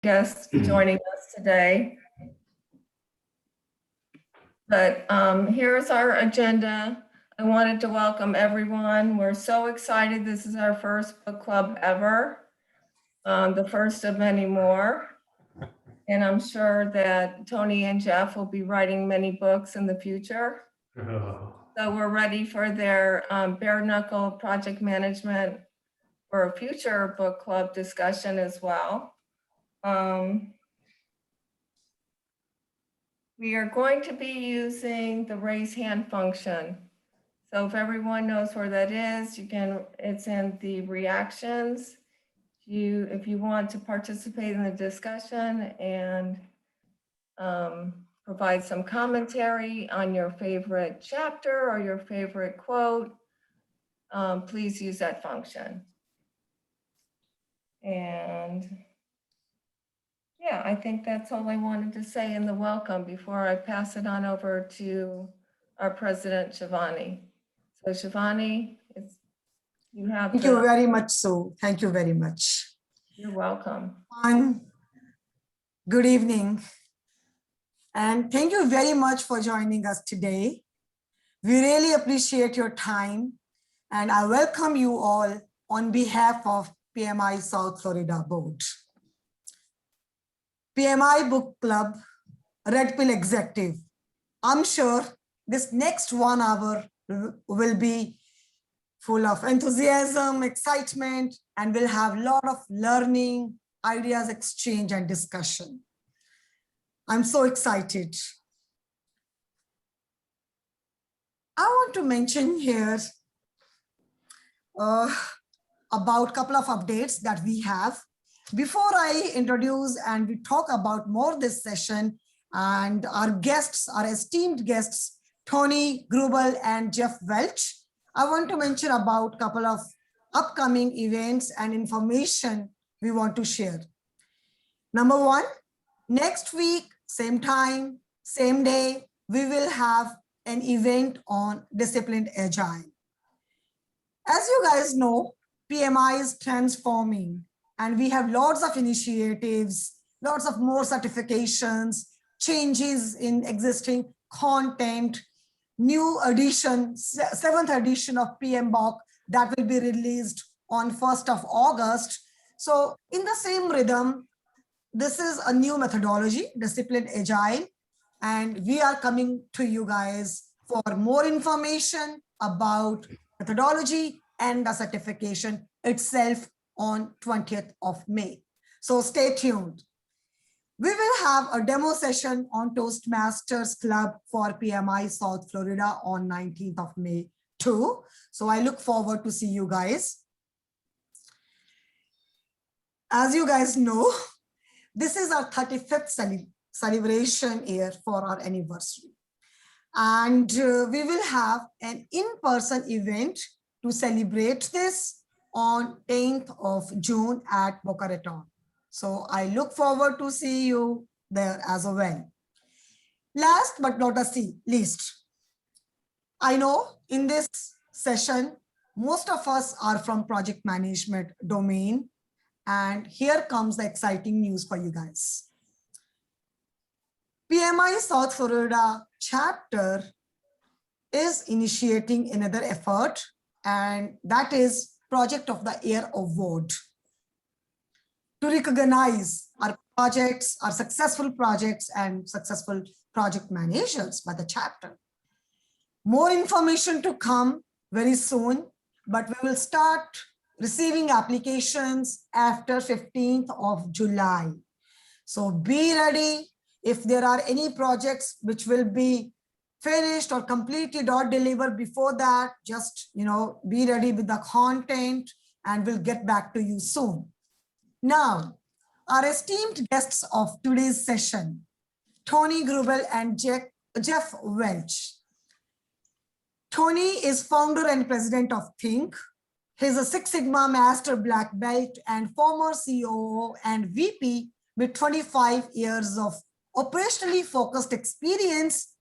guests joining us today. But here's our agenda. I wanted to welcome everyone. We're so excited. This is our first book club ever, the first of many more. And I'm sure that Tony and Jeff will be writing many books in the future. So we're ready for their bare knuckle project management for a future book club discussion as well. We are going to be using the raise hand function. So if everyone knows where that is, it's in the reactions. If you want to participate in the discussion and provide some commentary on your favorite chapter or your favorite quote, please use that function. And yeah, I think that's all I wanted to say in the welcome before I pass it on over to our president, Shivani. So Shivani, you have Thank you very much. So thank you very much. You're welcome. Good evening. And thank you very much for joining us today. We really appreciate your time. And I welcome you all on behalf of PMI South Florida Board. PMI Book Club, Red Pill Executive. I'm sure this next 1 hour will be full of enthusiasm, excitement, and we'll have a lot of learning, ideas exchange, and discussion. I'm so excited. I want to mention here about a couple of updates that we have. Before I introduce and we talk about more this session and our guests, our esteemed guests, Tony Grubel and Jeff Welch, I want to mention about a couple of upcoming events and information we want to share. Number one, next week, same time, same day, we will have an event on Disciplined Agile. As you guys know, PMI is transforming. And we have lots of initiatives, lots of more certifications, changes in existing content, new edition, 7th edition of PMBOK that will be released on 1st of August. So in the same rhythm, this is a new methodology, Disciplined Agile, and we are coming to you guys for more information about methodology and the certification itself on 20th of May. So stay tuned. We will have a demo session on Toastmasters Club for PMI South Florida on 19th of May too. So I look forward to see you guys. As you guys know, this is our 35th celebration year for our anniversary. And we will have an in-person event to celebrate this on 10th of June at Boca Raton. So I look forward to see you there as well. Last but not least, I know in this session, most of us are from project management domain. And here comes the exciting news for you guys. PMI South Florida chapter is initiating another effort, and that is Project of the Year Award to recognize our projects, our successful projects and successful project managers by the chapter. More information to come very soon, but we will start receiving applications after 15th of July. So be ready. If there are any projects which will be finished or completed or delivered before that, just be ready with the content and we'll get back to you soon. Now, our esteemed guests of today's session, Tony Grubel and Jeff Welch. Tony is founder and president of Think. He's a Six Sigma Master Black Belt and former COO and VP with 25 years of operationally focused experience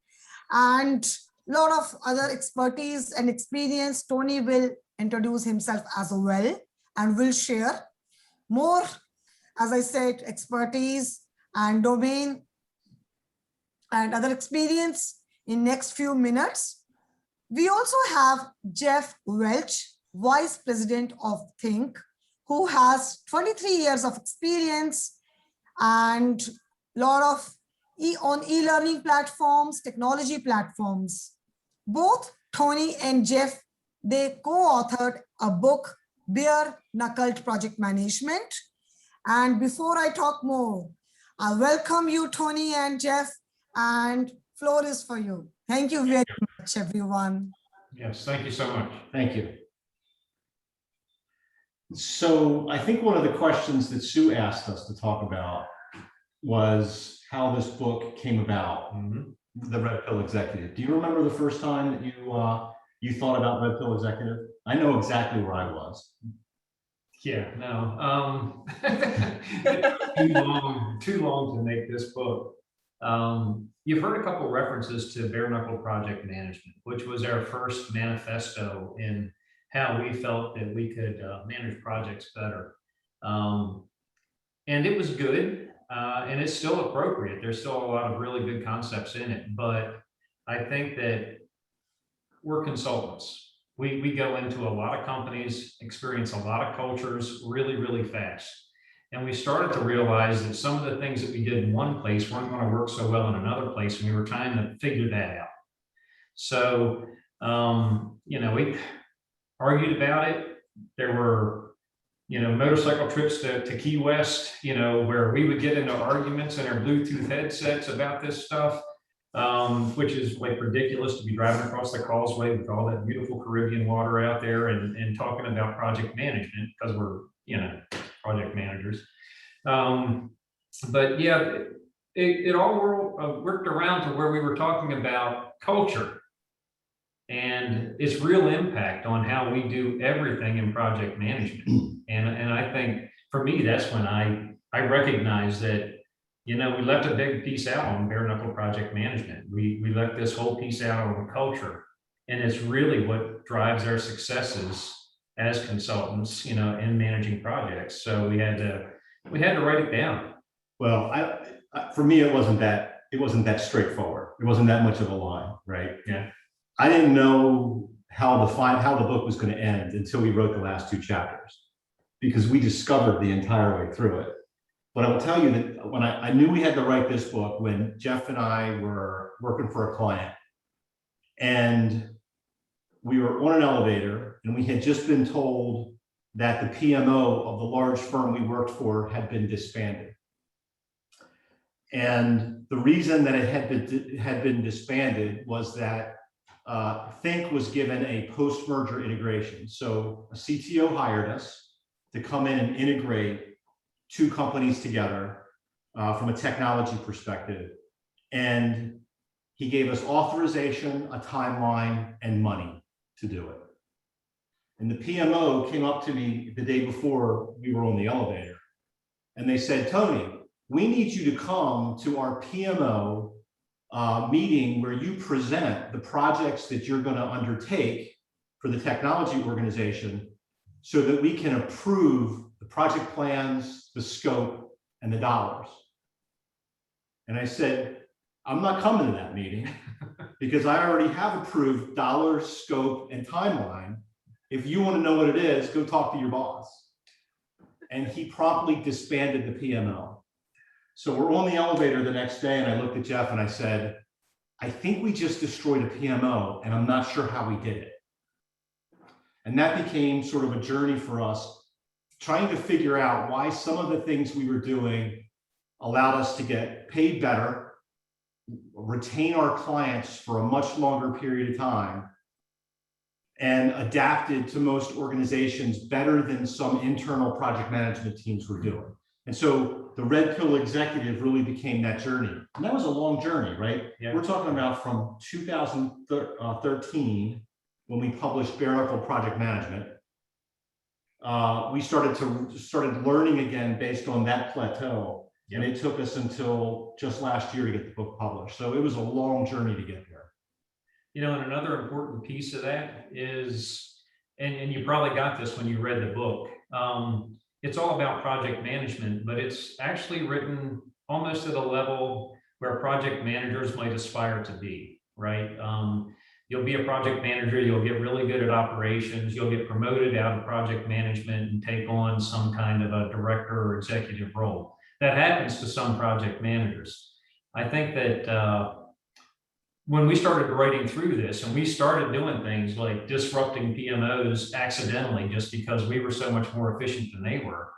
and a lot of other expertise and experience. Tony will introduce himself as well and will share more as I said, expertise and domain and other experience in next few minutes. We also have Jeff Welch, Vice President of Think, who has 23 years of experience and lot of e-learning platforms, technology platforms. Both Tony and Jeff, they co-authored a book, Bare Knuckled Project Management. And before I talk more, I welcome you, Tony and Jeff, and floor is for you. Thank you very much, everyone. Yes, thank you so much. Thank you. So I think one of the questions that Sue asked us to talk about was how this book came about, the Red Pill Executive. Do you remember the first time that you thought about Red Pill Executive? I know exactly where I was. Yeah, no, too long to make this book. You've heard a couple references to bare knuckle project management, which was our first manifesto in how we felt that we could manage projects better. And it was good, and it's still appropriate. There's still a lot of really good concepts in it, but I think that we're consultants. We go into a lot of companies, experience a lot of cultures really, really fast. And we started to realize that some of the things that we did in one place weren't going to work so well in another place, and we were trying to figure that out. So, we argued about it. There were, motorcycle trips to Key West, where we would get into arguments in our Bluetooth headsets about this stuff, which is like ridiculous to be driving across the causeway with all that beautiful Caribbean water out there and talking about project management because we're, project managers. But yeah, it all worked around to where we were talking about culture and its real impact on how we do everything in project management. And I think for me, that's when I recognized that, we left a big piece out on bare knuckle project management. We left this whole piece out on culture, and it's really what drives our successes as consultants, in managing projects. So we had to write it down. Well, for me, it wasn't that straightforward. It wasn't that much of a line, right? Yeah. I didn't know how the book was going to end until we wrote the last two chapters, because we discovered the entire way through it. But I will tell you that when I knew we had to write this book, when Jeff and I were working for a client, and we were on an elevator, and we had just been told that the PMO of the large firm we worked for had been disbanded. And the reason that it had been disbanded was that Think was given a post-merger integration. So a CTO hired us to come in and integrate two companies together from a technology perspective. And he gave us authorization, a timeline, and money to do it. And the PMO came up to me the day before we were on the elevator, and they said, Tony, we need you to come to our PMO meeting where you present the projects that you're going to undertake for the technology organization so that we can approve the project plans, the scope, and the dollars. And I said, I'm not coming to that meeting because I already have approved dollars, scope, and timeline. If you want to know what it is, go talk to your boss. And he promptly disbanded the PMO. So we're on the elevator the next day, and I looked at Jeff and I said, I think we just destroyed a PMO, and I'm not sure how we did it. And that became sort of a journey for us, trying to figure out why some of the things we were doing allowed us to get paid better, retain our clients for a much longer period of time, and adapted to most organizations better than some internal project management teams were doing. And so the Red Pill Executive really became that journey. And that was a long journey, right? Yeah. We're talking about from 2013, when we published Bare Knuckle Project Management. We started learning again based on that plateau. Yep. And it took us until just last year to get the book published. So it was a long journey to get there. And another important piece of that is, and you probably got this when you read the book, it's all about project management, but it's actually written almost at a level where project managers might aspire to be, right? You'll be a project manager, you'll get really good at operations, you'll get promoted out of project management and take on some kind of a director or executive role. That happens to some project managers. I think that when we started writing through this and we started doing things like disrupting PMOs accidentally just because we were so much more efficient than they were,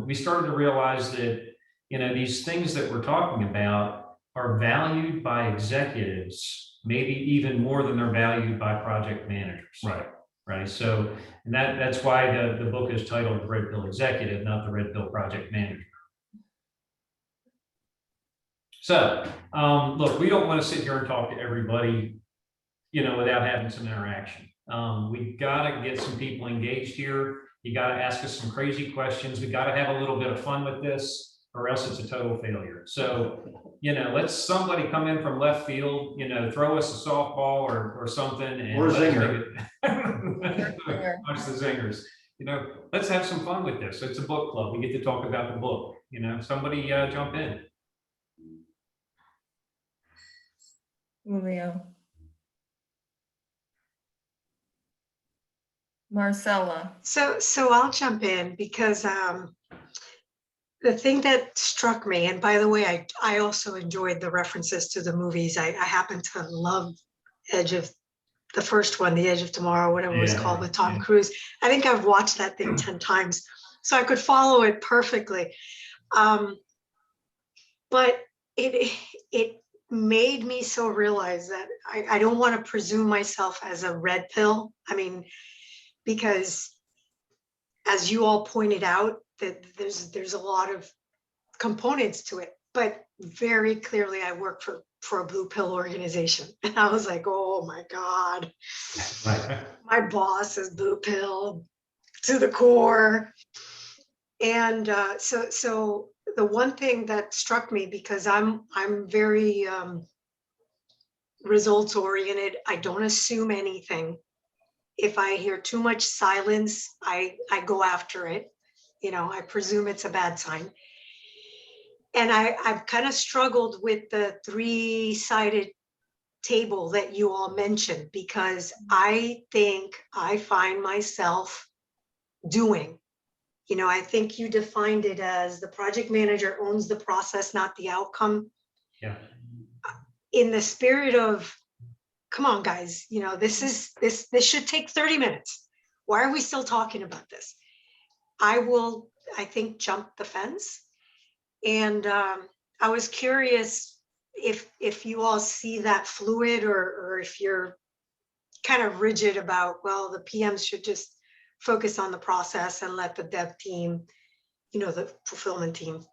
we started to realize that, you know, these things that we're talking about are valued by executives, maybe even more than they're valued by project managers. Right. Right. So, and that's why the book is titled The Red Pill Executive, not The Red Pill Project Manager. So, look, we don't want to sit here and talk to everybody, you know, without having some interaction. We got to get some people engaged here. You got to ask us some crazy questions. We got to have a little bit of fun with this, or else it's a total failure. So, you know, let somebody come in from left field, you know, throw us a softball or something. And Or a zinger. Watch the zingers. You know, let's have some fun with this. It's a book club. We get to talk about the book. You know, somebody jump in. Julio. Marcella. So I'll jump in because the thing that struck me, and by the way, I also enjoyed the references to the movies. I happen to love the first one, The Edge of Tomorrow, whatever it was called, with Tom Cruise. I think I've watched that thing 10 times, so I could follow it perfectly. But it made me so realize that I don't want to presume myself as a red pill. I mean, because as you all pointed out, that there's a lot of components to it, but very clearly I work for a blue pill organization. And I was like, oh my God, Right. my boss is blue pill to the core. And so the one thing that struck me, because I'm very results oriented, I don't assume anything. If I hear too much silence, I go after it. You know, I presume it's a bad sign. And I've kind of struggled with the 3-sided table that you all mentioned, because I think I find myself doing, you know, I think you defined it as the project manager owns the process, not the outcome. Yeah. In the spirit of, come on, guys, you know, this should take 30 minutes. Why are we still talking about this? I think, jump the fence. And I was curious if you all see that fluid, or if you're kind of rigid about, well, the PMs should just focus on the process and let the dev team, you know, the fulfillment team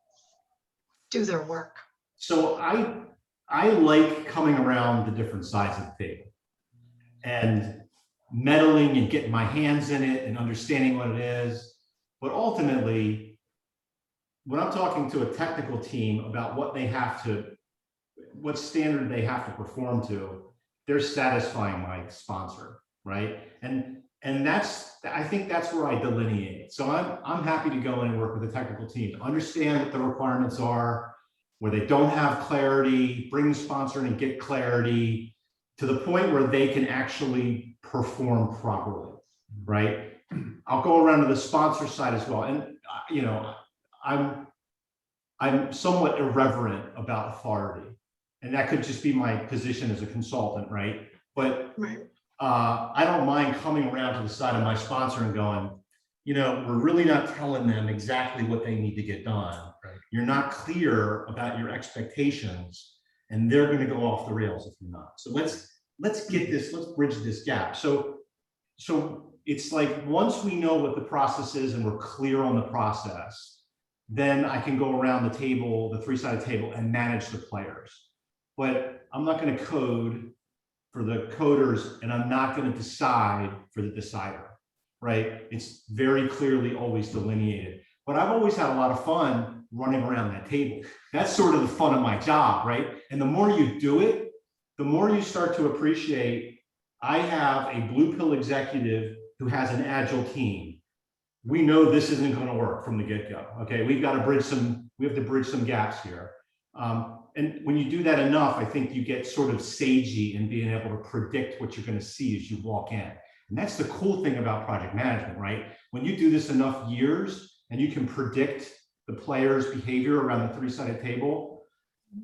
do their work. So I like coming around the different sides of the table and meddling and getting my hands in it and understanding what it is. But ultimately, when I'm talking to a technical team about what standard they have to perform to, they're satisfying my sponsor, right? And I think that's where I delineate. So I'm happy to go in and work with the technical team to understand what the requirements are, where they don't have clarity, bring the sponsor in and get clarity to the point where they can actually perform properly, right? I'll go around to the sponsor side as well. And, you know, I'm somewhat irreverent about authority, and that could just be my position as a consultant, right? But Right. I don't mind coming around to the side of my sponsor and going, you know, we're really not telling them exactly what they need to get done. Right. You're not clear about your expectations, and they're going to go off the rails if you're not. So let's bridge this gap. So it's like, once we know what the process is and we're clear on the process, then I can go around the table, the 3-sided table, and manage the players. But I'm not going to code for the coders, and I'm not going to decide for the decider, right? It's very clearly always delineated. But I've always had a lot of fun running around that table. That's sort of the fun of my job, right? And the more you do it, the more you start to appreciate, I have a blue pill executive who has an agile team. we know this isn't going to work from the get-go. Okay, we have to bridge some gaps here. And when you do that enough, I think you get sort of sagey in being able to predict what you're going to see as you walk in. And that's the cool thing about project management, right? When you do this enough years and you can predict the players' behavior around the three-sided table,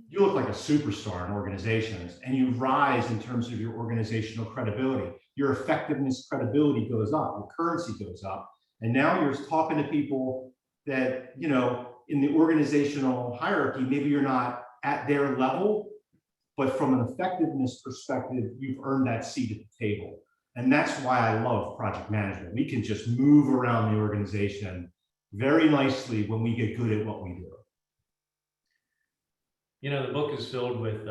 you look like a superstar in organizations, and you rise in terms of your organizational credibility. Your effectiveness credibility goes up, your currency goes up. And now you're talking to people that, you know, in the organizational hierarchy, maybe you're not at their level, but from an effectiveness perspective, you've earned that seat at the table. And that's why I love project management. We can just move around the organization very nicely when we get good at what we do. You know, the book is filled with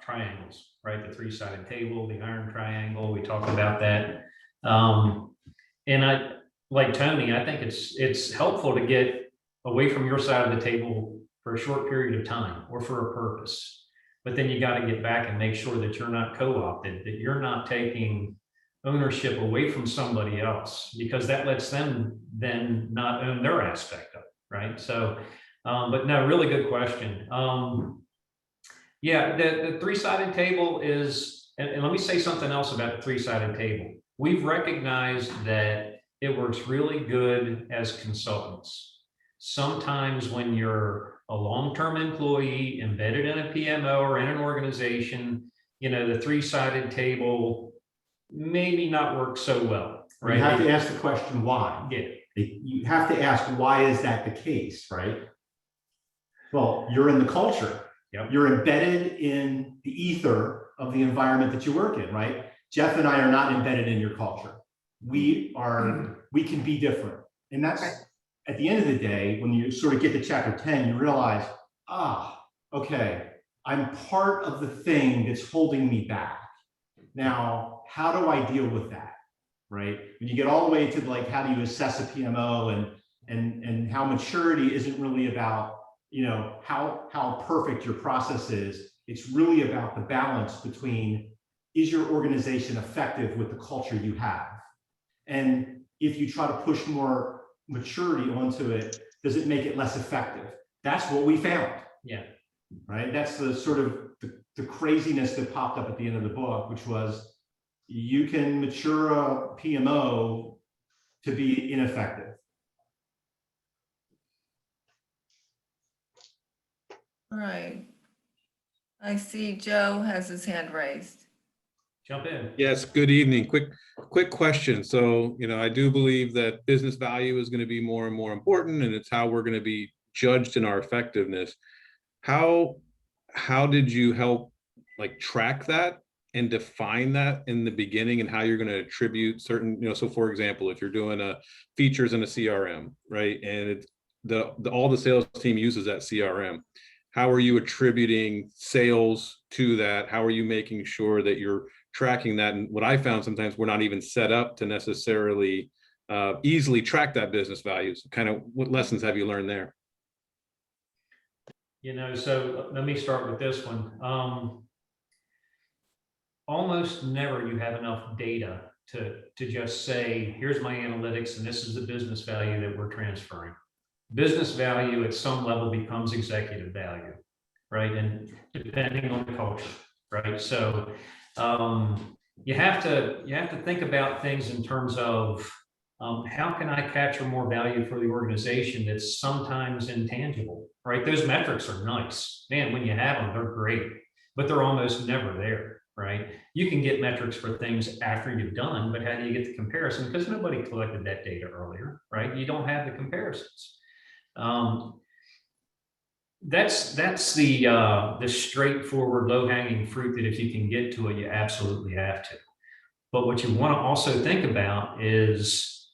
triangles, right? The three-sided table, the iron triangle, we talk about that. And I, like Tony, I think it's helpful to get away from your side of the table for a short period of time or for a purpose. But then you got to get back and make sure that you're not co-opted, that you're not taking ownership away from somebody else, because that lets them then not own their aspect of it, right? So, but no, really good question. Yeah, the three-sided table is, and let me say something else about the three-sided table. We've recognized that it works really good as consultants. Sometimes when you're a long-term employee embedded in a PMO or in an organization, you know, the three-sided table maybe not work so well, right? You have to ask the question, why? Yeah. You have to ask, why is that the case, right? Well, you're in the culture. Yep. You're embedded in the ether of the environment that you work in, right? Jeff and I are not embedded in your culture. We can be different. And that's, at the end of the day, when you sort of get to chapter 10, you realize, okay, I'm part of the thing that's holding me back. Now, how do I deal with that, right? When you get all the way to like, how do you assess a PMO and how maturity isn't really about, you know, how perfect your process is. It's really about the balance between, is your organization effective with the culture you have? And if you try to push more maturity onto it, does it make it less effective? That's what we found. Yeah. Right. That's the sort of the craziness that popped up at the end of the book, which was you can mature a PMO to be ineffective. All right. I see Joe has his hand raised. Jump in. Yes, good evening. Quick question. So, you know, I do believe that business value is going to be more and more important, and it's how we're going to be judged in our effectiveness. How did you help like track that and define that in the beginning, and how you're going to attribute certain, you know, so for example, if you're doing a features in a CRM, right? And it's all the sales team uses that CRM. How are you attributing sales to that? How are you making sure that you're tracking that? And what I found, sometimes we're not even set up to necessarily easily track that business value. So kind of what lessons have you learned there? You know, so let me start with this one. Almost never you have enough data to just say, here's my analytics and this is the business value that we're transferring. Business value at some level becomes executive value, right? And depending on the culture, right? So you have to think about things in terms of how can I capture more value for the organization that's sometimes intangible, right? Those metrics are nice. Man, when you have them, they're great, but they're almost never there, right? You can get metrics for things after you've done, but how do you get the comparison? Because nobody collected that data earlier, right? You don't have the comparisons. That's the straightforward low-hanging fruit that if you can get to it, you absolutely have to. But what you want to also think about is,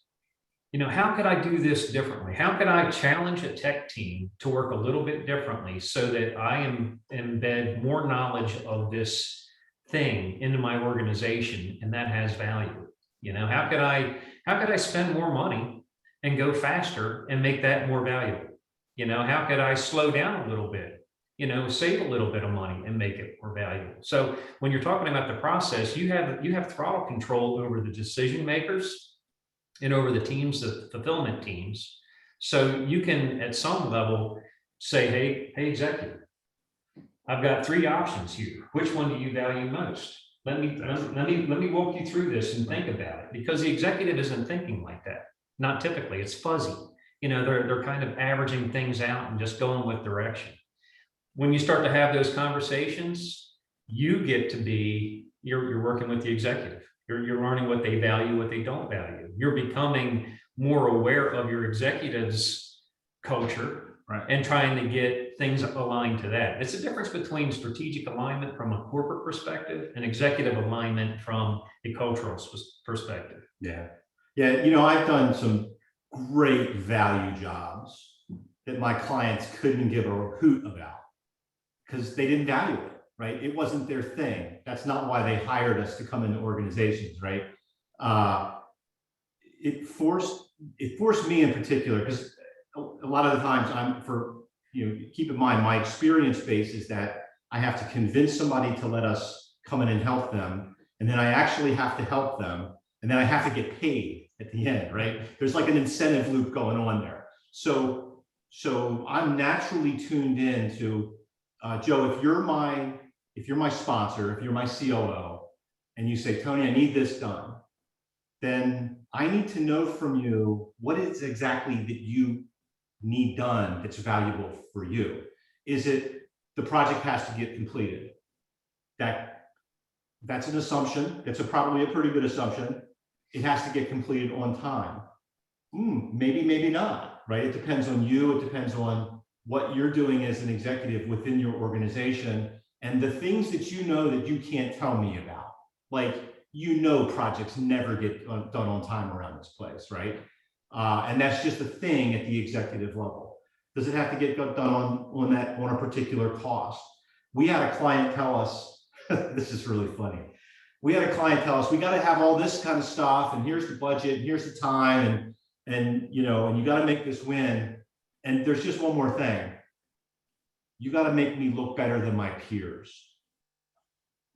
you know, how could I do this differently? How could I challenge a tech team to work a little bit differently so that I embed more knowledge of this thing into my organization, and that has value? You know, how could I spend more money and go faster and make that more valuable? You know, how could I slow down a little bit, you know, save a little bit of money and make it more valuable? So when you're talking about the process, you have throttle control over the decision makers, and over the teams, the fulfillment teams. So you can, at some level, say, hey, executive, I've got 3 options here. Which one do you value most? Let me walk you through this and think about it, because the executive isn't thinking like that. Not typically. It's fuzzy. You know, they're kind of averaging things out and just going with direction. When you start to have those conversations, you get to be, you're working with the executive. You're learning what they value, what they don't value. You're becoming more aware of your executive's culture, Right. and trying to get things aligned to that. It's a difference between strategic alignment from a corporate perspective and executive alignment from a cultural perspective. Yeah. Yeah. You know, I've done some great value jobs that my clients couldn't give a hoot about because they didn't value it, right? It wasn't their thing. That's not why they hired us to come into organizations, right? It forced me in particular, because a lot of the times keep in mind, my experience base is that I have to convince somebody to let us come in and help them. And then I actually have to help them. And then I have to get paid at the end, right? There's like an incentive loop going on there. So I'm naturally tuned in to, Joe, if you're my sponsor, if you're my COO, and you say, Tony, I need this done, then I need to know from you what is exactly that you need done that's valuable for you. Is it the project has to get completed? That's an assumption. It's probably a pretty good assumption. It has to get completed on time. Maybe, maybe not, right? It depends on you. It depends on what you're doing as an executive within your organization and the things that you know that you can't tell me about. Like, projects never get done on time around this place, right? And that's just a thing at the executive level. Does it have to get done on a particular cost? We had a client tell us, this is really funny. We had a client tell us, we got to have all this kind of stuff, and here's the budget, and here's the time, and you got to make this win. And there's just one more thing. You got to make me look better than my peers.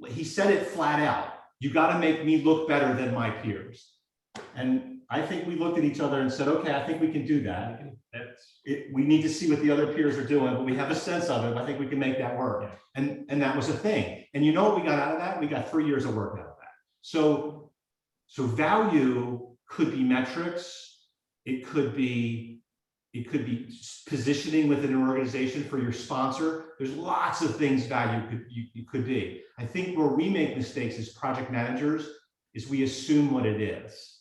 He said it flat out. You got to make me look better than my peers. And I think we looked at each other and said, okay, I think we can do that. We need to see what the other peers are doing, but we have a sense of it. I think we can make that work. Yeah. And that was a thing. And you know what we got out of that? We got 3 years of work out of that. So value could be metrics. It could be positioning within an organization for your sponsor. There's lots of things value could be. I think where we make mistakes as project managers is we assume what it is,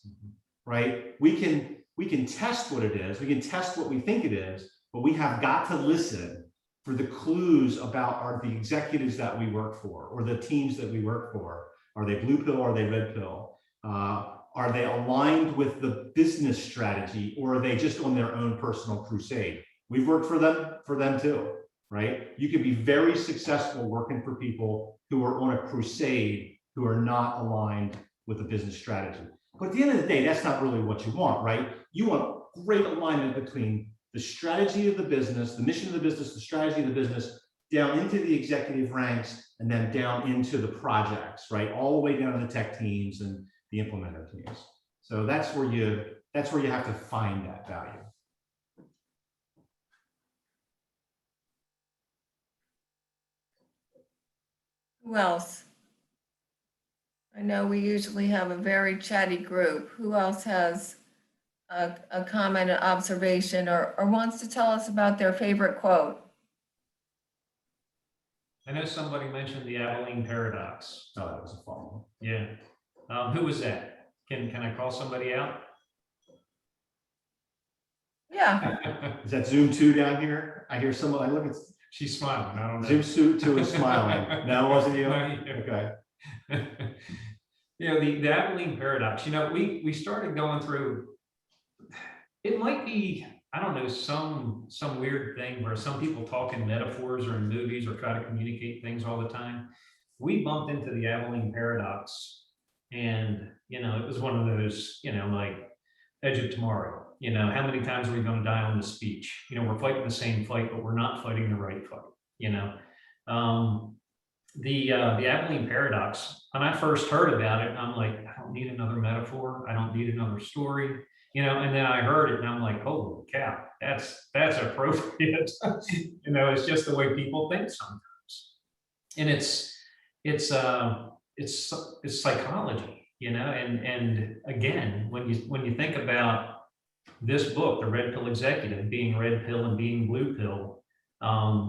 right? We can test what it is. We can test what we think it is, but we have got to listen for the clues about the executives that we work for or the teams that we work for. Are they blue pill or are they red pill? Are they aligned with the business strategy, or are they just on their own personal crusade? We've worked for them too, right? You can be very successful working for people who are on a crusade, who are not aligned with the business strategy. But at the end of the day, that's not really what you want, right? You want great alignment between the strategy of the business, the mission of the business, the strategy of the business, down into the executive ranks, and then down into the projects, right? All the way down to the tech teams and the implementer teams. So that's where you have to find that value. Who else? I know we usually have a very chatty group. Who else has a comment, an observation, or wants to tell us about their favorite quote? I know somebody mentioned the Abilene paradox. Oh, that was a fun one. Yeah. Who was that? Can I call somebody out? Yeah. Is that Zoom 2 down here? I hear someone, I look at She's smiling. I don't know. Zoom 2 is smiling. No, it wasn't you? Okay. The Abilene paradox, we started going through, it might be, I don't know, some weird thing where some people talk in metaphors or in movies or try to communicate things all the time. We bumped into the Abilene paradox, and it was one of those, like Edge of Tomorrow. How many times are we going to die on this speech? We're fighting the same fight, but we're not fighting the right fight. The Abilene paradox, when I first heard about it, I'm like, I don't need another metaphor. I don't need another story. And then I heard it and I'm like, holy cow, that's appropriate. It's just the way people think sometimes. And it's psychology, and again, when you think about this book, The Red Pill Executive, being red pill and being blue pill,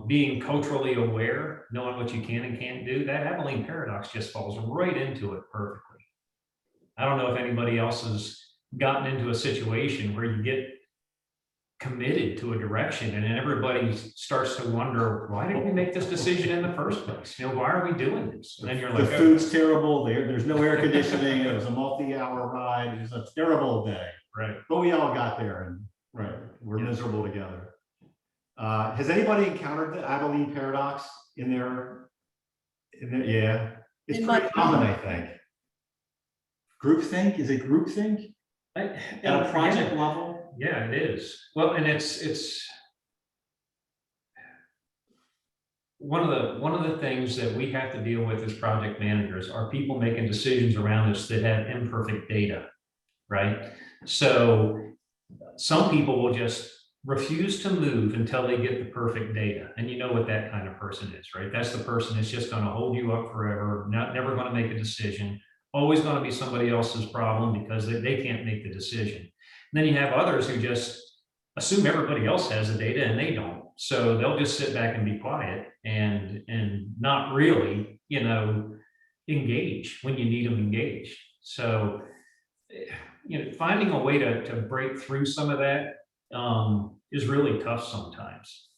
being culturally aware, knowing what you can and can't do, that Abilene paradox just falls right into it perfectly. I don't know if anybody else has gotten into a situation where you get committed to a direction and then everybody starts to wonder, why did we make this decision in the first place? Why are we doing this? And then you're The like, food's terrible. There's no air conditioning. It was a multi-hour ride. It was a terrible day. right. But we all got there, and right, we're Yeah. miserable together. Has anybody encountered the Abilene paradox in their? Yeah, it's In my- pretty common, I think. Groupthink? Is it groupthink at a project level? Yeah, it is. Well, and it's one of the things that we have to deal with as project managers are people making decisions around us that have imperfect data, right? So some people will just refuse to move until they get the perfect data. And you know what that kind of person is, right? That's the person that's just going to hold you up forever, never going to make a decision, always going to be somebody else's problem because they can't make the decision. And then you have others who just assume everybody else has the data and they don't. So they'll just sit back and be quiet and not really, engage when you need them engaged. So, finding a way to break through some of that is really tough sometimes.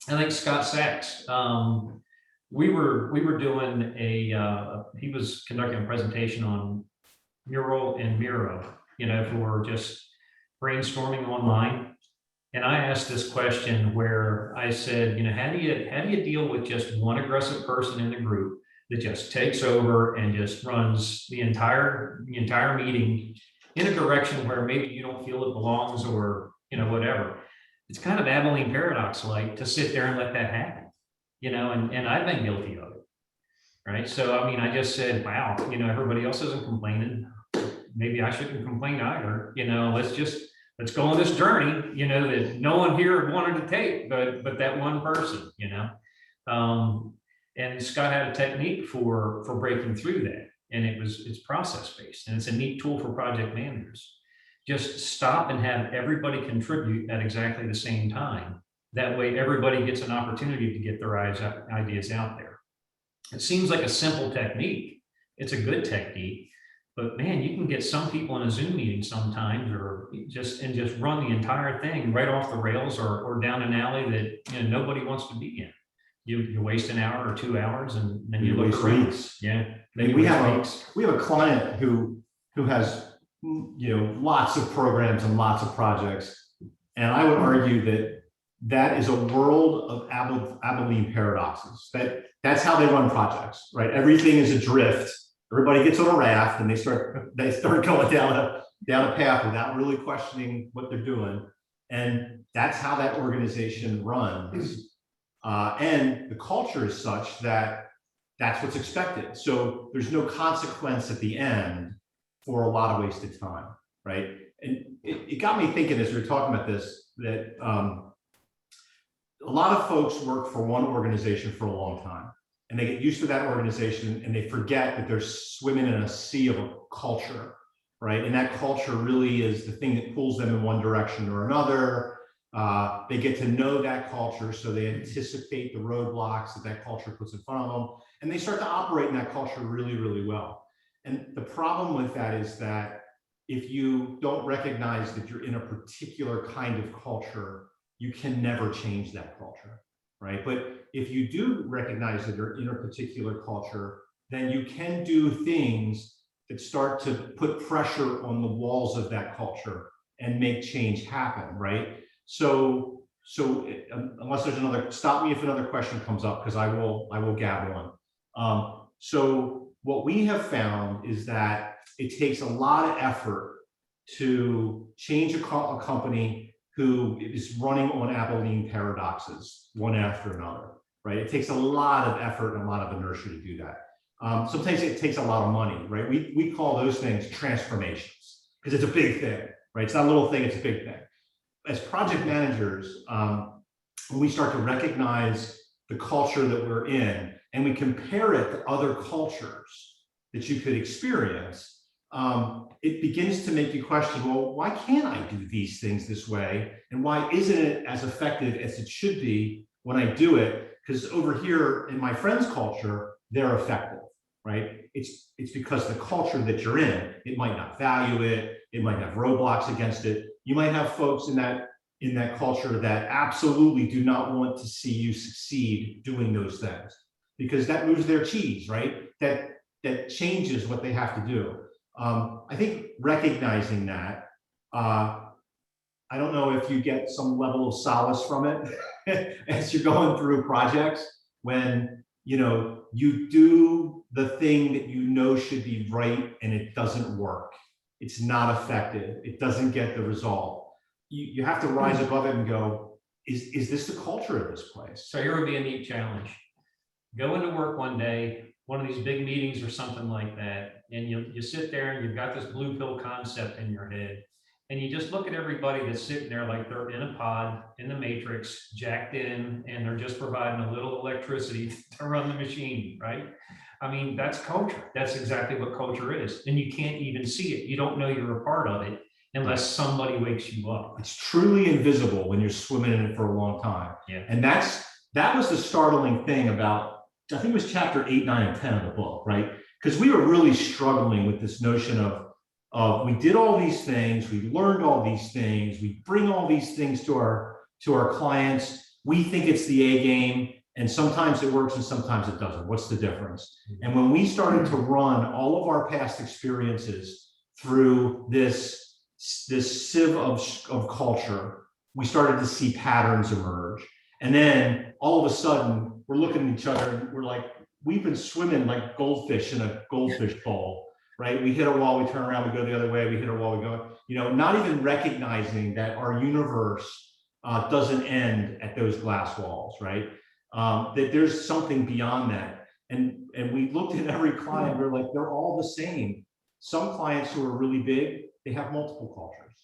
I think Scott Sachs, we were doing he was conducting a presentation on Mural and Miro, for just brainstorming online. And I asked this question where I said, how do you deal with just one aggressive person in the group that just takes over and just runs the entire meeting in a direction where maybe you don't feel it belongs or, whatever. It's kind of Abilene paradox like to sit there and let that happen, and I've been guilty of it. Right. So, I just said, wow, everybody else isn't complaining. Maybe I shouldn't complain either. Let's go on this journey, that no one here wanted to take, but that one person, and Scott had a technique for breaking through that. And it's process-based, and it's a neat tool for project managers. Just stop and have everybody contribute at exactly the same time. That way everybody gets an opportunity to get their ideas out there. It seems like a simple technique. It's a good technique. But man, you can get some people in a Zoom meeting sometimes, or just run the entire thing right off the rails, or down an alley that nobody wants to be in. You waste an hour or 2 hours, and then you look waste around. weeks. Yeah, We have a client who has lots of programs and lots of projects, and I would argue that is a world of Abilene paradoxes. That's how they run projects, right? Everything is adrift. Everybody gets on a raft and they start going down a path without really questioning what they're doing. And that's how that organization runs. And the culture is such that that's what's expected. So there's no consequence at the end for a lot of wasted time, right? And it got me thinking as we were talking about this, that a lot of folks work for one organization for a long time. And they get used to that organization and they forget that they're swimming in a sea of a culture, right? And that culture really is the thing that pulls them in one direction or another. They get to know that culture, so they anticipate the roadblocks that culture puts in front of them, and they start to operate in that culture really, really well. And the problem with that is that if you don't recognize that you're in a particular kind of culture, you can never change that culture, right? But if you do recognize that you're in a particular culture, then you can do things that start to put pressure on the walls of that culture and make change happen, right? So unless there's another, stop me if another question comes up, because I will gabble on. So what we have found is that it takes a lot of effort to change a company who is running on Abilene paradoxes, one after another, right? It takes a lot of effort and a lot of inertia to do that. Sometimes it takes a lot of money, right? We call those things transformations because it's a big thing. right? It's not a little thing, it's a big thing. As project managers, when we start to recognize the culture that we're in and we compare it to other cultures that you could experience, it begins to make you question, well, why can't I do these things this way? And why isn't it as effective as it should be when I do it? Because over here in my friend's culture, they're effective, right? It's because the culture that you're in, it might not value it. It might have roadblocks against it. You might have folks in that culture that absolutely do not want to see you succeed doing those things because that moves their cheese, right? That changes what they have to do. I think recognizing that, I don't know if you get some level of solace from it as you're going through projects when you do the thing that you know should be right and it doesn't work. It's not effective. It doesn't get the result. You have to rise above it and go, is this the culture of this place? So here would be a neat challenge. Go into work one day, one of these big meetings or something like that, and you sit there and you've got this blue pill concept in your head, and you just look at everybody that's sitting there like they're in a pod, in the matrix, jacked in, and they're just providing a little electricity to run the machine, right? I mean, that's culture. That's exactly what culture is. And you can't even see it. You don't know you're a part of it unless somebody wakes you up. It's truly invisible when you're swimming in it for a long time. Yeah. And that was the startling thing about, I think it was chapter 8, 9, and 10 of the book, right? Because we were really struggling with this notion of we did all these things, we learned all these things, we bring all these things to our clients. We think it's the A game, and sometimes it works and sometimes it doesn't. What's the difference? And when we started to run all of our past experiences through this sieve of culture, we started to see patterns emerge. And then all of a sudden, we're looking at each other and we're like, we've been swimming like goldfish in a goldfish bowl, right? We hit a wall, we turn around, we go the other way, we hit a wall, we go, not even recognizing that our universe doesn't end at those glass walls, right? That there's something beyond that. And we looked at every client, we're like, they're all the same. Some clients who are really big, they have multiple cultures,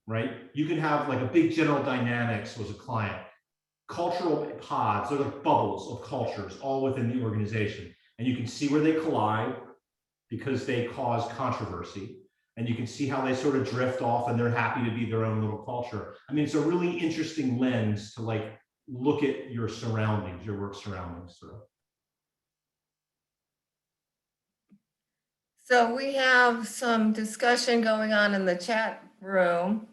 right? You can have like a big General Dynamics was a client. Cultural pods, they're like bubbles of cultures all within the organization. And you can see where they collide because they cause controversy. And you can see how they sort of drift off and they're happy to be their own little culture. I mean, it's a really interesting lens to like look at your surroundings, your work surroundings through. So we have some discussion going on in the chat room,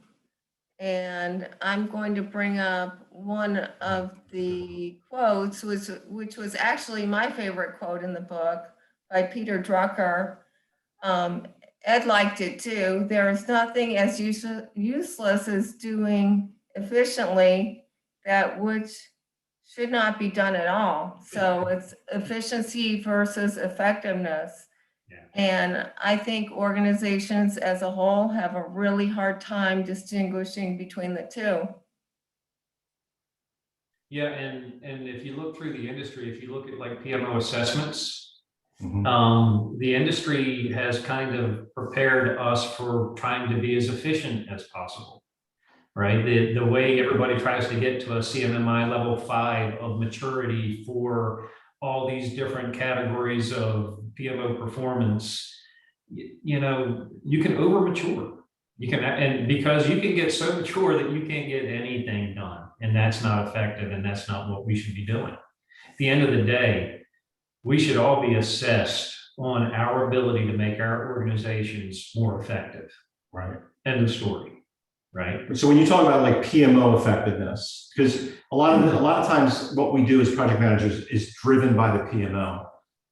and I'm going to bring up one of the quotes, which was actually my favorite quote in the book by Peter Drucker. Ed liked it too. There is nothing as useless as doing efficiently that which should not be done at all. So it's efficiency versus effectiveness. Yeah. And I think organizations as a whole have a really hard time distinguishing between the two. Yeah, and if you look through the industry, if you look at like PMO assessments, the industry has kind of prepared us for trying to be as efficient as possible, right? The way everybody tries to get to a CMMI level 5 of maturity for all these different categories of PMO performance, you can over mature. And because you can get so mature that you can't get anything done, and that's not effective, and that's not what we should be doing. At the end of the day, we should all be assessed on our ability to make our organizations more effective. Right. End of story. Right. So when you talk about like PMO effectiveness, because a lot of times what we do as project managers is driven by the PMO.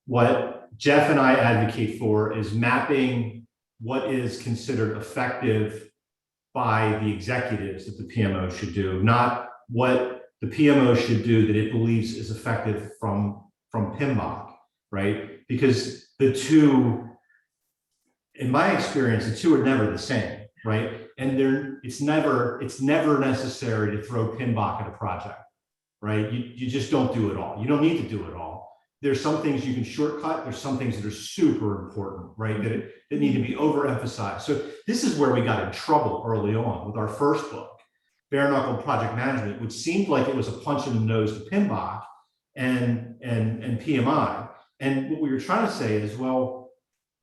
What Jeff and I advocate for is mapping what is considered effective by the executives that the PMO should do, not what the PMO should do that it believes is effective from PMBOK, right? Because the two, in my experience, the two are never the same, right? And it's never necessary to throw PMBOK at a project, right? You just don't do it all. You don't need to do it all. there's some things you can shortcut. There's some things that are super important, right? That need to be overemphasized. So this is where we got in trouble early on with our first book, Bare Knuckle Project Management, which seemed like it was a punch in the nose to PMBOK and PMI. And what we were trying to say is, well,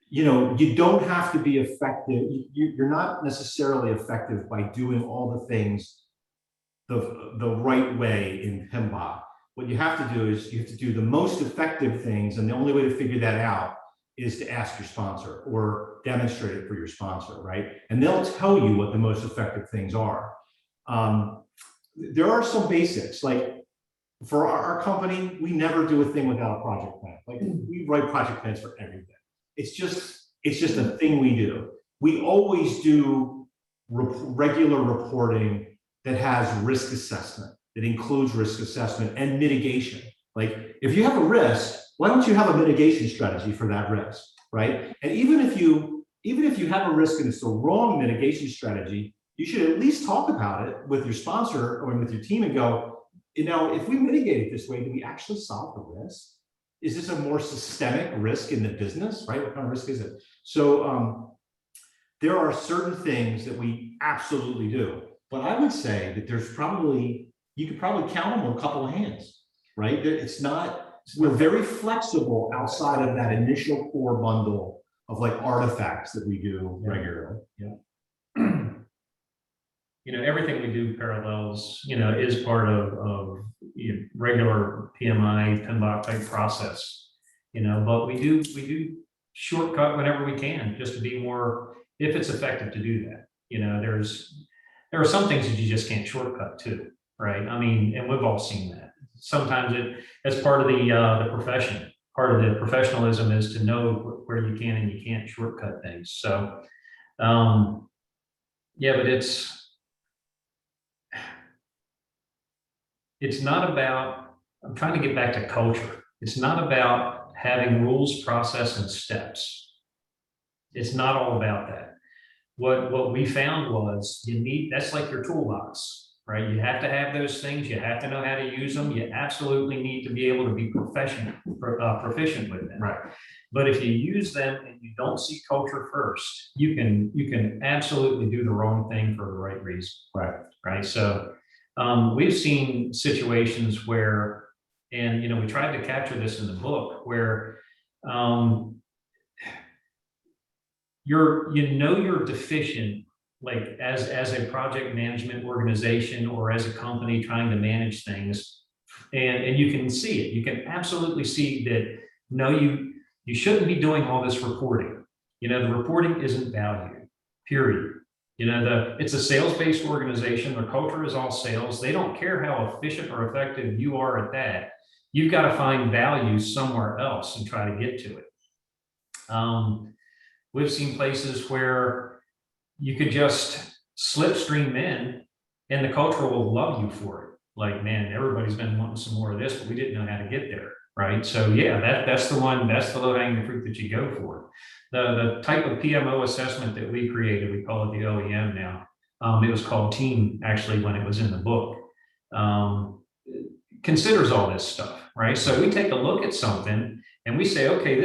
you know, you don't have to be effective. You're not necessarily effective by doing all the things the right way in PMBOK. What you have to do is you have to do the most effective things, and the only way to figure that out is to ask your sponsor or demonstrate it for your sponsor, right? And they'll tell you what the most effective things are. There are some basics, like for our company, we never do a thing without a project plan. Like we write project plans for everything. It's just a thing we do. We always do regular reporting that has risk assessment, that includes risk assessment and mitigation. Like if you have a risk, why don't you have a mitigation strategy for that risk, right? And even if you have a risk and it's the wrong mitigation strategy, you should at least talk about it with your sponsor or with your team and go, you know, if we mitigate it this way, do we actually solve the risk? Is this a more systemic risk in the business, right? What kind of risk is it? So there are certain things that we absolutely do. But I would say that there's probably, you could probably count them on a couple of hands, right? It's not, we're very flexible outside of that initial core bundle of like artifacts that we do regularly. Yeah. You know, everything we do parallels, you know, is part of you know, regular PMI, PMBOK type process, you know, but we do shortcut whenever we can just to be more, if it's effective to do that. You know, there are some things that you just can't shortcut to, right? I mean, and we've all seen that. Sometimes as part of the profession, part of the professionalism is to know where you can and you can't shortcut things. So, yeah, but it's not about, I'm trying to get back to culture. It's not about having rules, process, and steps. It's not all about that. What we found was that's like your toolbox, right? You have to have those things. You have to know how to use them. You absolutely need to be able to be proficient with them. Right. But if you use them and you don't see culture first, you can absolutely do the wrong thing for the right reason. Right. Right. So we've seen situations where, and you know, we tried to capture this in the book, where you're deficient, like as a project management organization or as a company trying to manage things, and you can see it. You can absolutely see that no, you shouldn't be doing all this reporting. You know, the reporting isn't valued, period. You know, it's a sales-based organization. Their culture is all sales. They don't care how efficient or effective you are at that. You've got to find value somewhere else and try to get to it. We've seen places where you could just slipstream in and the culture will love you for it. Like, man, everybody's been wanting some more of this, but we didn't know how to get there, right? So yeah, that's the low-hanging fruit that you go for. The type of PMO assessment that we created, we call it the OEM now. It was called Team, actually, when it was in the book. Considers all this stuff, right? So we take a look at something and we say, okay,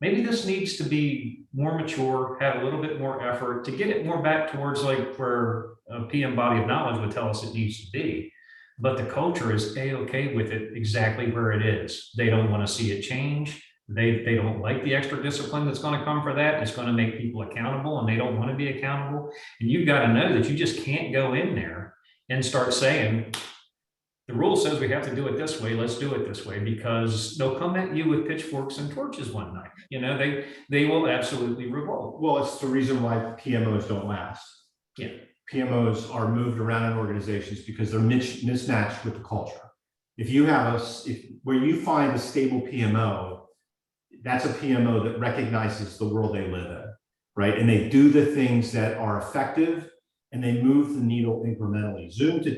maybe this needs to be more mature, have a little bit more effort to get it more back towards like where a PM body of knowledge would tell us it needs to be. But the culture is A-okay with it exactly where it is. They don't want to see it change. They don't like the extra discipline that's going to come for that. It's going to make people accountable and they don't want to be accountable. And you've got to know that you just can't go in there and start saying, the rule says we have to do it this way, let's do it this way, because they'll come at you with pitchforks and torches one night. You know, they will absolutely revolt. Well, it's the reason why PMOs don't last. Yeah. PMOs are moved around in organizations because they're mismatched with the culture. If you have where you find a stable PMO, that's a PMO that recognizes the world they live in, right? And they do the things that are effective and they move the needle incrementally. Zoom 2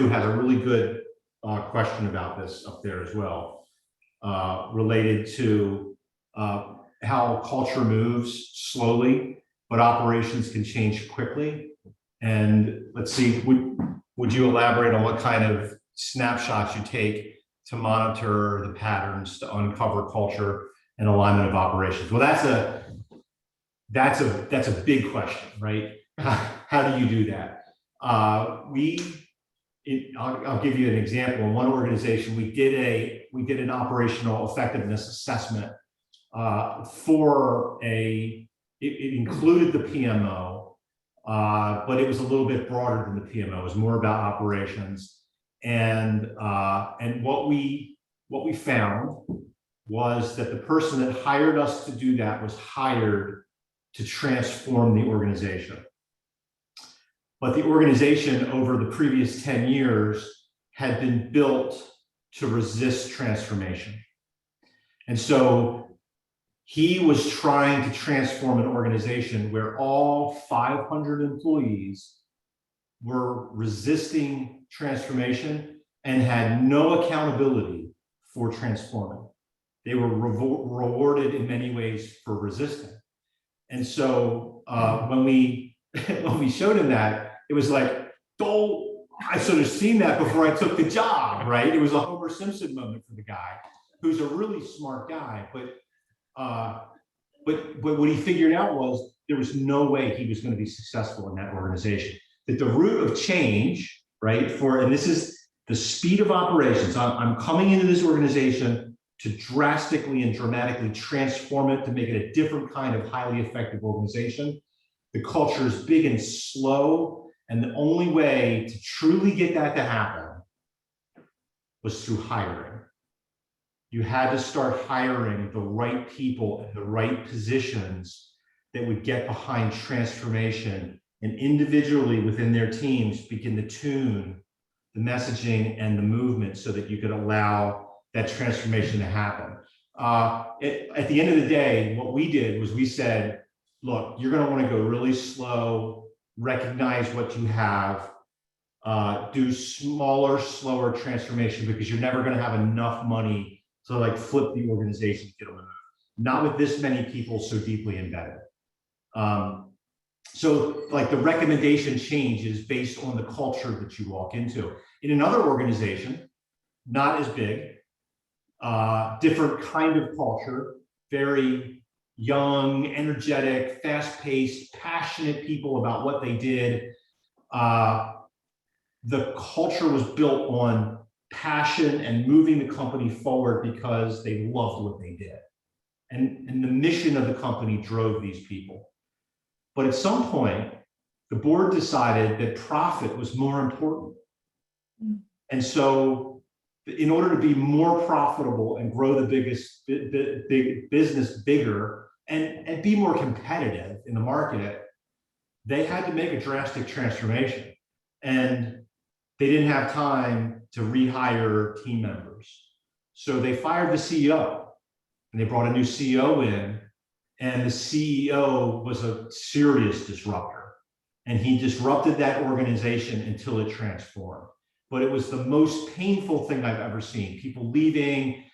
has a really good question about this up there as well, related to how culture moves slowly, but operations can change quickly. And let's see, would you elaborate on what kind of snapshots you take to monitor the patterns, to uncover culture and alignment of operations. Well, that's a big question, right? How do you do that? I'll give you an example. In one organization, we did an operational effectiveness assessment it included the PMO, but it was a little bit broader than the PMO. It was more about operations. And what we found was that the person that hired us to do that was hired to transform the organization. But the organization over the previous 10 years had been built to resist transformation. And so he was trying to transform an organization where all 500 employees were resisting transformation and had no accountability for transforming. They were rewarded in many ways for resisting. And so when we showed him that, it was like, oh, I should have seen that before I took the job, right? It was a Homer Simpson moment for the guy, who's a really smart guy, but what he figured out was there was no way he was going to be successful in that organization. That the root of change, right, and this is the speed of operations. I'm coming into this organization to drastically and dramatically transform it, to make it a different kind of highly effective organization. The culture is big and slow, and the only way to truly get that to happen was through hiring. You had to start hiring the right people in the right positions that would get behind transformation, and individually within their teams begin to tune the messaging and the movement so that you could allow that transformation to happen. At the end of the day, what we did was we said, look, you're going to want to go really slow, recognize what you have, do smaller, slower transformation, because you're never going to have enough money to like flip the organization, get them to move. Not with this many people so deeply embedded. So like the recommendation change is based on the culture that you walk into. In another organization, not as big, different kind of culture, very young, energetic, fast-paced, passionate people about what they did. The culture was built on passion and moving the company forward because they loved what they did. And the mission of the company drove these people. But at some point, the board decided that profit was more important. And so in order to be more profitable and grow the big business bigger and be more competitive in the market, they had to make a drastic transformation. And they didn't have time to rehire team members. So they fired the CEO and they brought a new CEO in, and the CEO was a serious disruptor. And he disrupted that organization until it transformed. But it was the most painful thing I've ever seen. People leaving,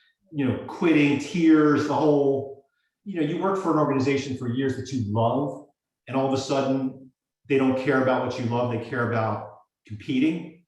quitting, tears, the whole, you work for an organization for years that you love, and all of a sudden they don't care about what you love, they care about competing.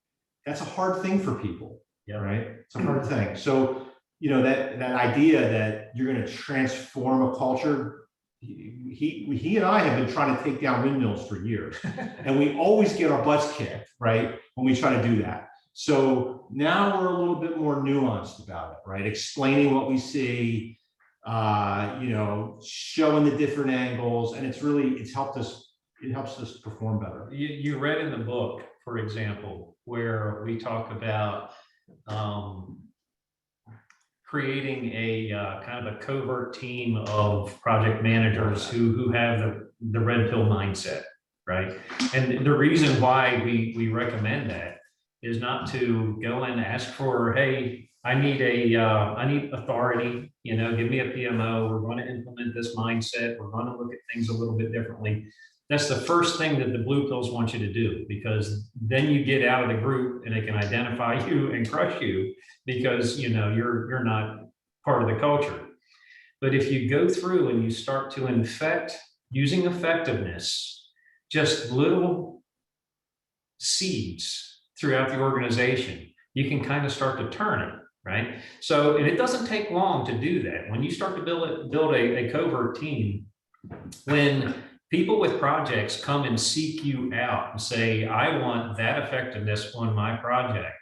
That's a hard thing for people, right? It's a hard thing. So, that idea that you're going to transform a culture, he and I have been trying to take down windmills for years, and we always get our butts kicked, right, when we try to do that. So now we're a little bit more nuanced about it, right? Explaining what we see, showing the different angles, and it helped us. It helps us perform better. You read in the book, for example, where we talk about creating a kind of a covert team of project managers who have the red pill mindset, right? And the reason why we recommend that is not to go and ask for, hey, I need authority, give me a PMO, we're going to implement this mindset, we're going to look at things a little bit differently. That's the first thing that the blue pills want you to do, because then you get out of the group and they can identify you and crush you because you're not part of the culture. But if you go through and you start to infect using effectiveness, just little seeds throughout the organization, you can kind of start to turn it, right? So, and it doesn't take long to do that. When you start to build a covert team, when people with projects come and seek you out and say, I want that effectiveness on my project,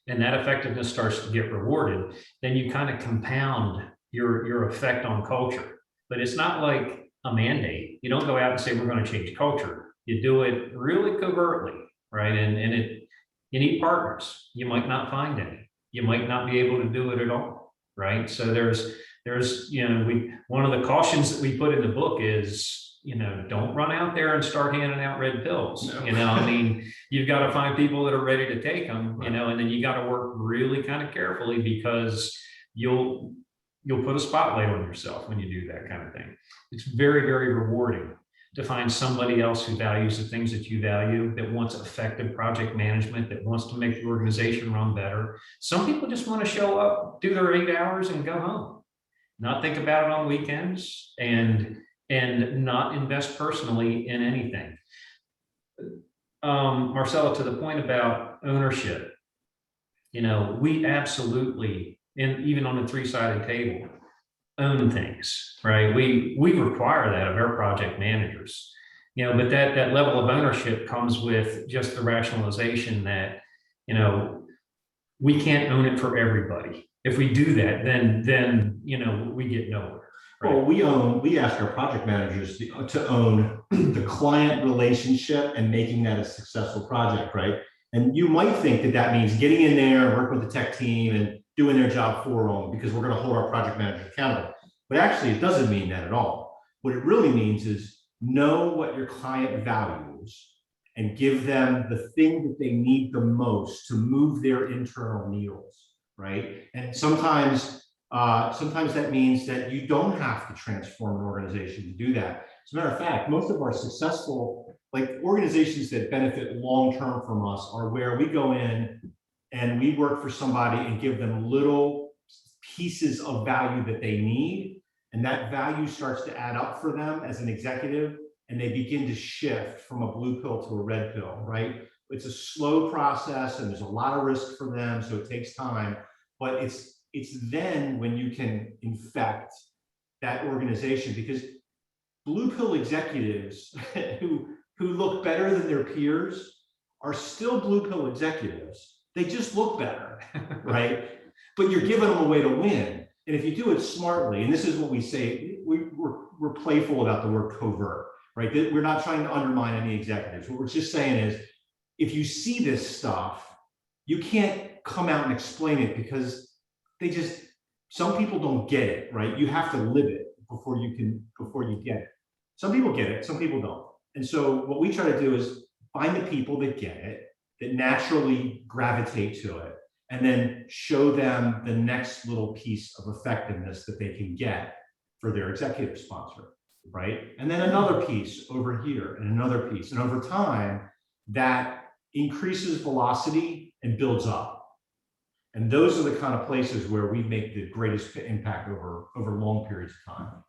and that effectiveness starts to get rewarded, then you kind of compound your effect on culture. But it's not like a mandate. You don't go out and say, we're going to change culture. You do it really covertly, right? And you need partners. You might not find any. You might not be able to do it at all, right? So there's one of the cautions that we put in the book is, don't run out there and start handing out red pills. No. I mean, you've got to find people that are ready to take them, and then you got to work really kind of carefully, because you'll put a spotlight on yourself when you do that kind of thing. It's very, very rewarding to find somebody else who values the things that you value, that wants effective project management, that wants to make the organization run better. Some people just want to show up, do their 8 hours and go home, not think about it on weekends, and not invest personally in anything. Marcella, to the point about ownership, we absolutely, and even on a 3-sided table, own things, right? We require that of our project managers, but that level of ownership comes with just the rationalization that, we can't own it for everybody. If we do that, then we get nowhere. Right? Well, we ask our project managers to own the client relationship and making that a successful project, right? And you might think that means getting in there and working with the tech team and doing their job for them, because we're going to hold our project manager accountable. But actually, it doesn't mean that at all. What it really means is know what your client values and give them the thing that they need the most to move their internal needles, right? And sometimes that means that you don't have to transform an organization to do that. As a matter of fact, most of our successful, organizations that benefit long-term from us are where we go in and we work for somebody and give them little pieces of value that they need. And that value starts to add up for them as an executive, and they begin to shift from a blue pill to a red pill, right? It's a slow process and there's a lot of risk for them, so it takes time, but it's then when you can infect that organization, because blue pill executives who look better than their peers are still blue pill executives. They just look better, right? But you're giving them a way to win. And if you do it smartly, and this is what we say, we're playful about the word covert, right? We're not trying to undermine any executives. What we're just saying is, if you see this stuff, you can't come out and explain it, because some people don't get it, right? You have to live it before you get it. Some people get it, some people don't. And so what we try to do is find the people that get it, that naturally gravitate to it, and then show them the next little piece of effectiveness that they can get for their executive sponsor, right? And then another piece over here, and another piece. And over time, that increases velocity and builds up. And those are the kind of places where we make the greatest impact over long periods of time.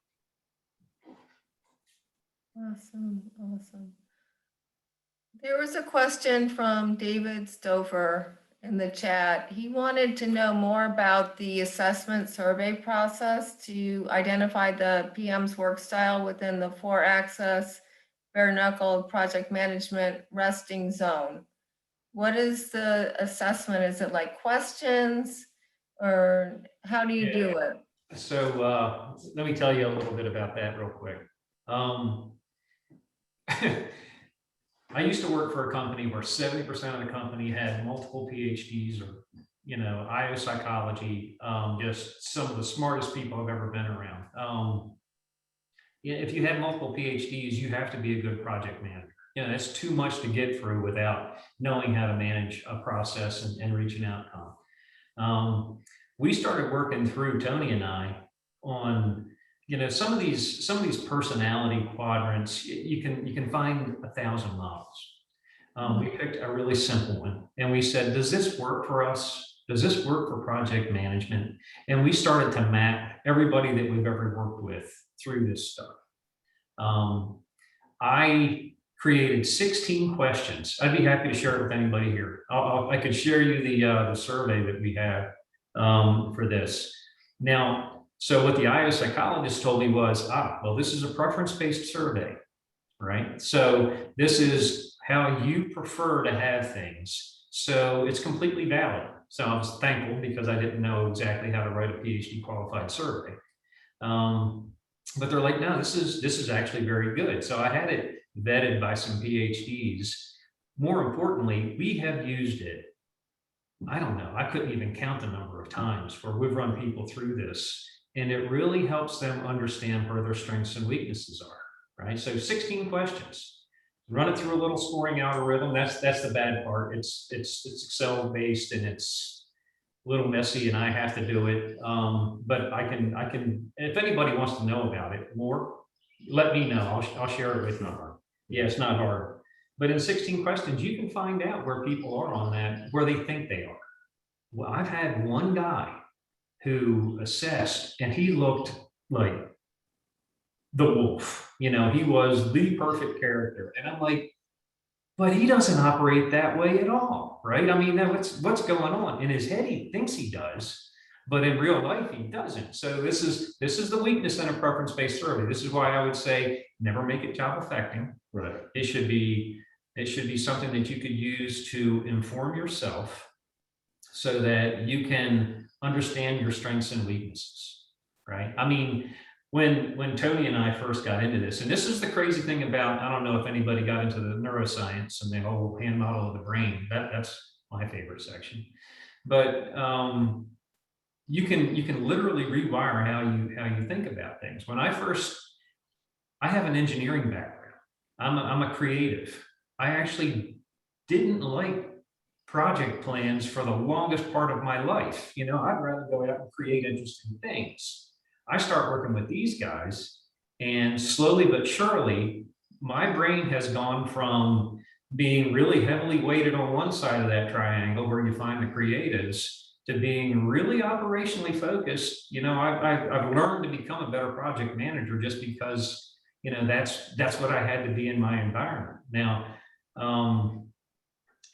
Awesome. There was a question from David Stover in the chat. He wanted to know more about the assessment survey process to identify the PM's work style within the 4-axis bare knuckle project management resting zone. What is the assessment? Is it like questions, or how do you do it? So let me tell you a little bit about that real quick. I used to work for a company where 70% of the company had multiple PhDs or, IO psychology, just some of the smartest people I've ever been around. If you have multiple PhDs, you have to be a good project manager. That's too much to get through without knowing how to manage a process and reach an outcome. We started working through, Tony and I, on some of these personality quadrants. You can find 1,000 models. We picked a really simple one, and we said, does this work for us? Does this work for project management? And we started to map everybody that we've ever worked with through this stuff. I created 16 questions. I'd be happy to share it with anybody here. I could share you the survey that we have for this. Now, so what the IO psychologist told me was, well, this is a preference-based survey, right? So this is how you prefer to have things. So it's completely valid. So I was thankful because I didn't know exactly how to write a PhD qualified survey. But they're like, no, this is actually very good. So I had it vetted by some PhDs. More importantly, we have used it. I don't know, I couldn't even count the number of times where we've run people through this, and it really helps them understand where their strengths and weaknesses are, right? So 16 questions. Run it through a little scoring algorithm. That's the bad part. It's Excel based and it's a little messy, and I have to do it. But I can. If anybody wants to know about it more, let me know. I'll share it with you. Yeah, it's not hard. But in 16 questions, you can find out where people are on that, where they think they are. Well, I've had one guy who assessed, and he looked like the wolf. You know, he was the perfect character. And I'm like, but he doesn't operate that way at all, right? I mean, what's going on? In his head, he thinks he does, but in real life, he doesn't. So this is the weakness in a preference-based survey. This is why I would say never make it job affecting. Right. It should be something that you could use to inform yourself so that you can understand your strengths and weaknesses, right? I mean, when Tony and I first got into this, and this is the crazy thing about, I don't know if anybody got into the neuroscience and the whole hand model of the brain, that's my favorite section. But you can literally rewire how you think about things. When I have an engineering background. I'm a creative. I actually didn't like project plans for the longest part of my life. You know, I'd rather go out and create interesting things. I start working with these guys, and slowly but surely, my brain has gone from being really heavily weighted on one side of that triangle where you find the creatives to being really operationally focused. You know, I've learned to become a better project manager just because, you know, that's what I had to be in my environment. Now,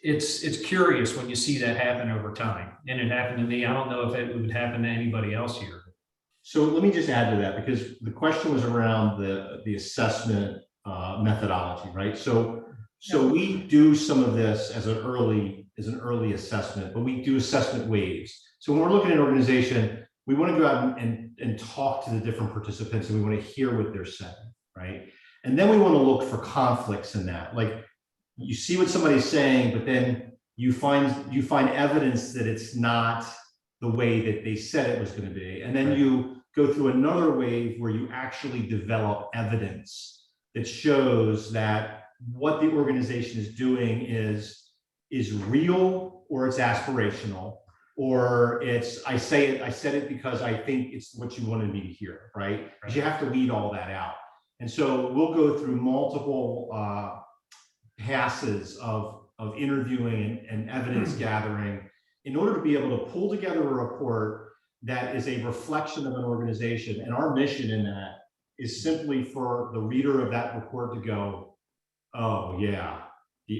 it's curious when you see that happen over time, and it happened to me. I don't know if it would happen to anybody else here. So let me just add to that, because the question was around the assessment methodology, right? So we do some of this as an early assessment, but we do assessment waves. So when we're looking at an organization, we want to go out and talk to the different participants, and we want to hear what they're saying, right? And then we want to look for conflicts in that. Like, you see what somebody's saying, but then you find evidence that it's not the way that they said it was going to be. And then you go through another wave where you actually develop evidence that shows that what the organization is doing is real, or it's aspirational, or it's, I said it because I think it's what you wanted me to hear, right? Because you have to weed all that out. And so we'll go through multiple passes of interviewing and evidence gathering in order to be able to pull together a report that is a reflection of an organization. And our mission in that is simply for the reader of that report to go, oh yeah,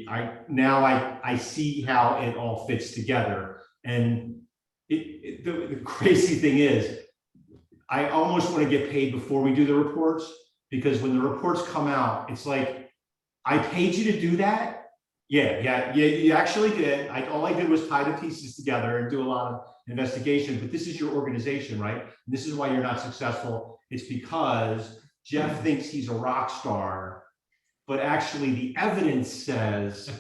I see how it all fits together. And the crazy thing is, I almost want to get paid before we do the reports, because when the reports come out, it's like, I paid you to do that? Yeah, you actually did. All I did was tie the pieces together and do a lot of investigation, but this is your organization, right? And this is why you're not successful. It's because Jeff thinks he's a rock star, but actually the evidence says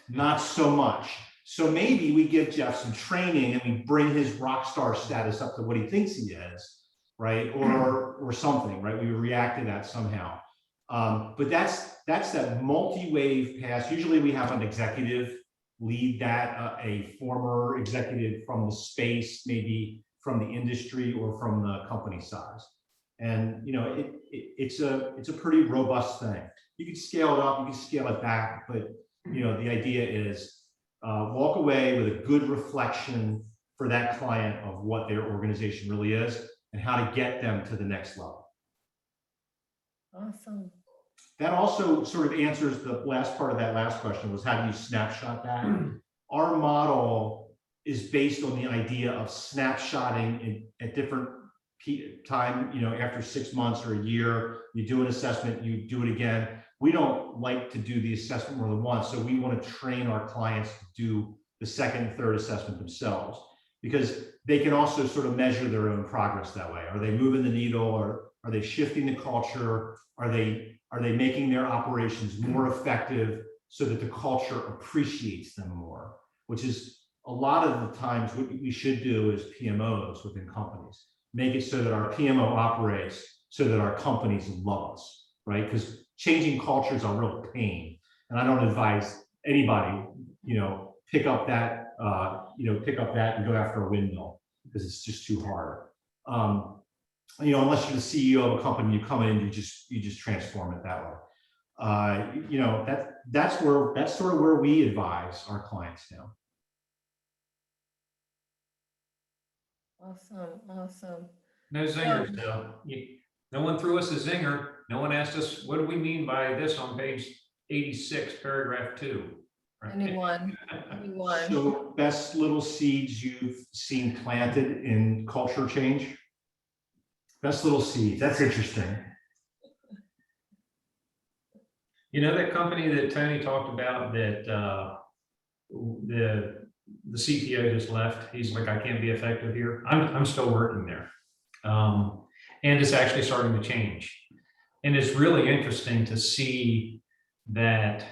not so much. So maybe we give Jeff some training and we bring his rock star status up to what he thinks he is, right? Or something, right? We react to that somehow. But that's that multi-wave pass. Usually we have an executive lead that, a former executive from the space, maybe from the industry or from the company size. And, you know, it's a pretty robust thing. You can scale it up, you can scale it back, but, you know, the idea is walk away with a good reflection for that client of what their organization really is and how to get them to the next level. Awesome. that also sort of answers the last part of that last question, was how do you snapshot that? Our model is based on the idea of snapshotting at different time, after 6 months or a year, you do an assessment, you do it again. We don't like to do the assessment more than once. So we want to train our clients to do the second and third assessment themselves, because they can also sort of measure their own progress that way. Are they moving the needle, or are they shifting the culture? Are they making their operations more effective so that the culture appreciates them more, which is a lot of the times what we should do as PMOs within companies. Make it so that our PMO operates so that our companies love us, right? Because changing culture is a real pain. And I don't advise anybody, pick up that and go after a windmill, because it's just too hard. Unless you're the CEO of a company, you come in and you just transform it that way. That's sort of where we advise our clients now. Awesome. No zingers, though. No one threw us a zinger. No one asked us, what do we mean by this on page 86, paragraph 2? Right? Anyone? So, best little seeds you've seen planted in culture change? Best little seeds. That's interesting. That company that Tony talked about that the CTO just left. He's like, I can't be effective here. I'm still working there. And it's actually starting to change. And it's really interesting to see that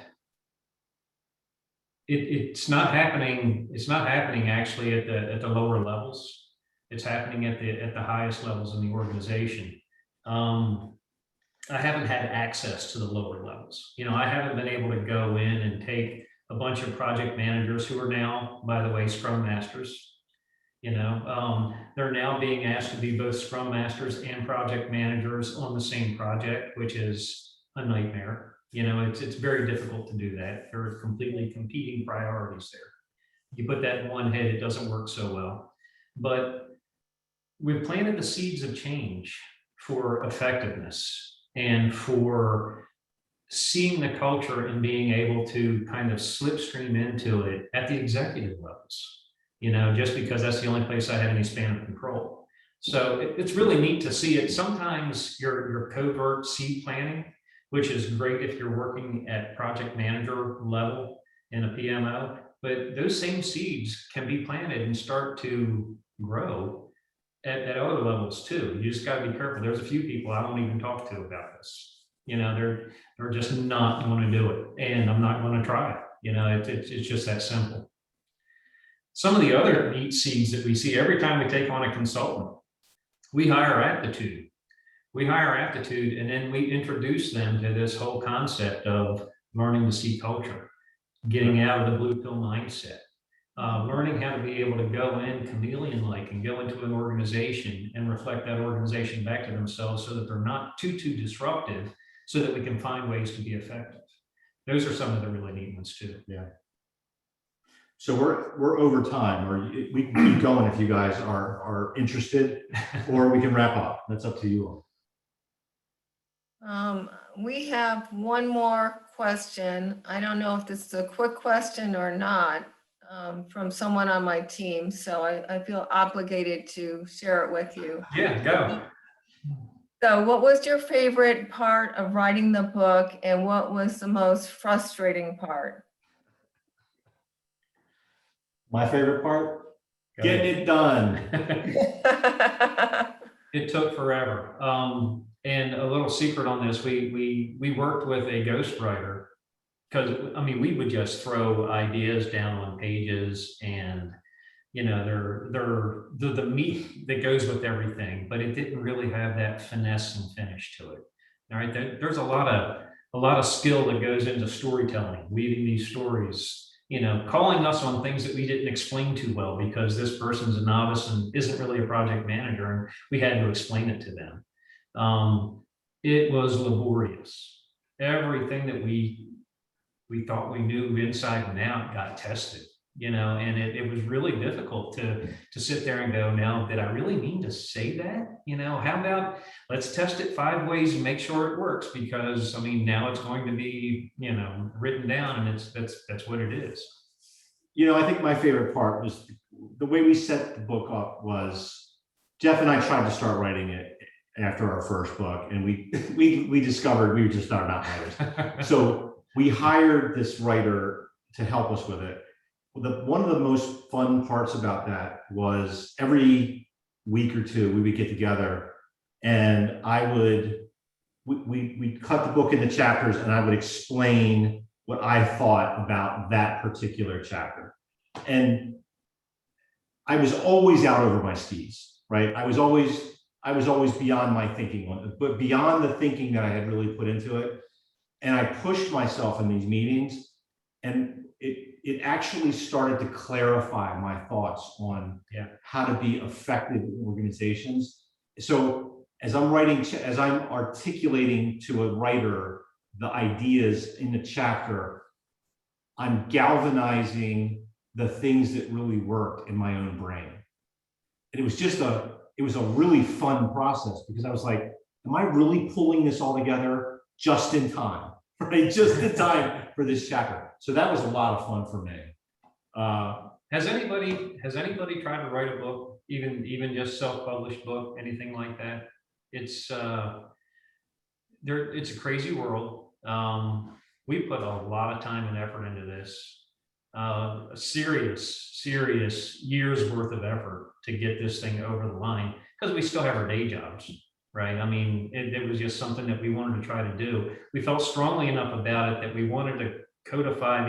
it's not happening. It's not happening actually at the lower levels. It's happening at the highest levels in the organization. I haven't had access to the lower levels. I haven't been able to go in and take a bunch of project managers who are now, by the way, Scrum Masters. They're now being asked to be both Scrum Masters and project managers on the same project, which is a nightmare. It's very difficult to do that. There are completely competing priorities there. You put that in one head, it doesn't work so well. But we've planted the seeds of change for effectiveness and for seeing the culture and being able to kind of slipstream into it at the executive levels, just because that's the only place I have any span of control. So it's really neat to see it. Sometimes your covert seed planning, which is great if you're working at project manager level in a PMO, but those same seeds can be planted and start to grow at other levels too. You just got to be careful. There's a few people I won't even talk to about this. They're just not going to do it, and I'm not going to try it. It's just that simple. Some of the other neat seeds that we see every time we take on a consultant, we hire aptitude. And then we introduce them to this whole concept of learning to see culture, getting out of the blue pill mindset, learning how to be able to go in chameleon-like and go into an organization and reflect that organization back to themselves so that they're not too disruptive, so that we can find ways to be effective. Those are some of the really neat ones too. Yeah. So we're over time, or we can keep going if you guys are interested, or we can wrap up. That's up to you all. We have one more question. I don't know if this is a quick question or not, from someone on my team, so I feel obligated to share it with you. Yeah, go. So what was your favorite part of writing the book, and what was the most frustrating part? My favorite part? Getting it done. It took forever. And a little secret on this, we worked with a ghostwriter, because we would just throw ideas down on pages, and they're the meat that goes with everything, but it didn't really have that finesse and finish to it. All right, there's a lot of skill that goes into storytelling, weaving these stories, calling us on things that we didn't explain too well because this person's a novice and isn't really a project manager, and we had to explain it to them. It was laborious. Everything that we thought we knew inside and out got tested. and it was really difficult to sit there and go, now, did I really mean to say that? How about let's test it 5 ways and make sure it works, because I mean, now it's going to be, written down, and that's what it is. I think my favorite part was the way we set the book up was Jeff and I tried to start writing it after our first book, and we discovered we were just not writers. So we hired this writer to help us with it. One of the most fun parts about that was every week or two we would get together, and we cut the book into chapters, and I would explain what I thought about that particular chapter. And I was always out over my skis, right? I was always beyond my thinking, but beyond the thinking that I had really put into it. And I pushed myself in these meetings, and it actually started to clarify my thoughts on how to be effective in organizations. So as I'm articulating to a writer the ideas in the chapter, I'm galvanizing the things that really worked in my own brain. And it was a really fun process, because I was like, am I really pulling this all together just in time, right? Just in time for this chapter. So that was a lot of fun for me. Has anybody tried to write a book, even just self-published book, anything like that? It's it's a crazy world. We put a lot of time and effort into this, a serious years worth of effort to get this thing over the line, because we still have our day jobs, right? I mean, it was just something that we wanted to try to do. We felt strongly enough about it that we wanted to codify